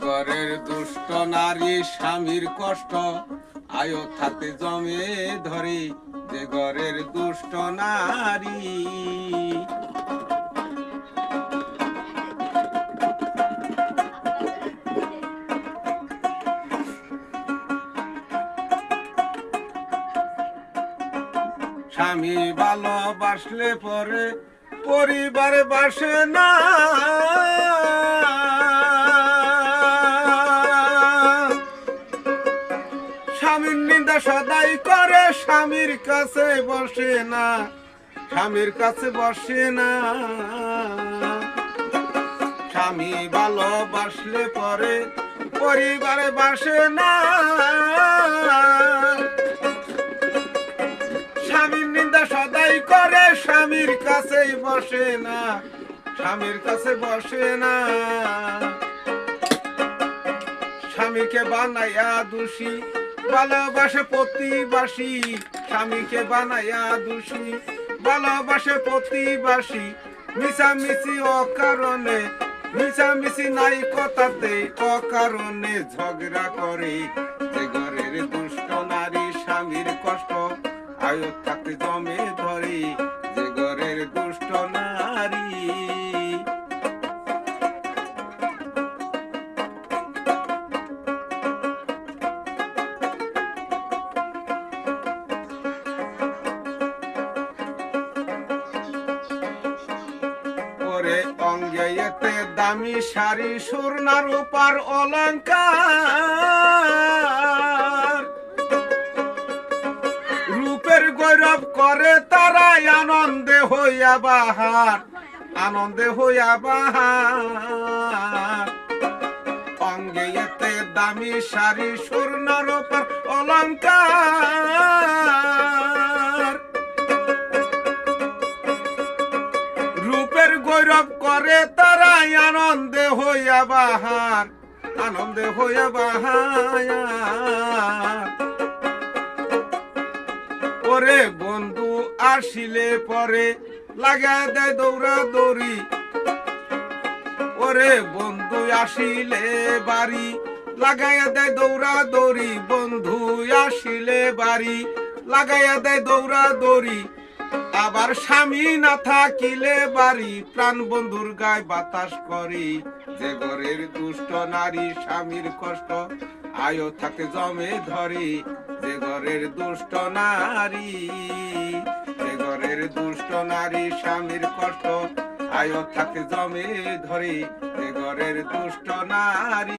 ঘরের দুষ্ট নারী স্বামীর কষ্ট আয়ো থাকতে জমে ধরে, যে ঘরের দুষ্ট নারী। স্বামী ভালোবাসলে পরে পরিবারে বাসে না, স্বামীর নিন্দা সদাই করে স্বামীর কাছে বসে না, স্বামীর কাছে বসে না। স্বামী ভালোবাসলে পরে পরিবারে বাসে না, স্বামীর নিন্দা সদাই করে স্বামীর কাছে বসে না, স্বামীর কাছে বসে না। স্বামীকে বানাইয়া দোষী ভালোবাসে প্রতিবাসী, স্বামীকে বানাইয়া দোষী ভালোবাসে প্রতিবাসী। মিছামিছি অকারণে, মিছামিছি নাই কথাতে অকারণে ঝগড়া করে, যে ঘরের দুষ্ট নারী স্বামীর কষ্ট আয়ু থাকতে জমে ধরে, যে ঘরের দুষ্ট নারী। অঙ্গে এতে দামি শাড়ি সোনার রূপার অলংকার, রূপের গৌরব করে তারাই আনন্দে হইয়া বাহার, আনন্দে হইয়া বাহার। অঙ্গে এতে দামি শাড়ি সোনার রূপার অলংকার, রূপের গৌরব করে তারাই আনন্দে হইয়া বাহার, আনন্দে হইয়া বাহার। ওরে বন্ধু আসিলে পরে লাগা দেয় দৌড়া দৌড়ি, ওরে বন্ধু আসিলে বাড়ি লাগাইয়া দেয় দৌড়া দৌড়ি, বন্ধু আসিলে বাড়ি লাগাইয়া দেয় দৌড়া দৌড়ি। আবার স্বামী না থাকিলে বাড়ি প্রাণ বন্ধুর গায়ে বাতাস করি, যে ঘরের দুষ্ট নারী স্বামীর কষ্ট আয়ো থাকে জমে ধরি, যে ঘরের দুষ্ট নারী, যে ঘরের দুষ্ট নারী স্বামীর কষ্ট আয়ো থাকে জমে ধরি, যে ঘরের দুষ্ট নারী।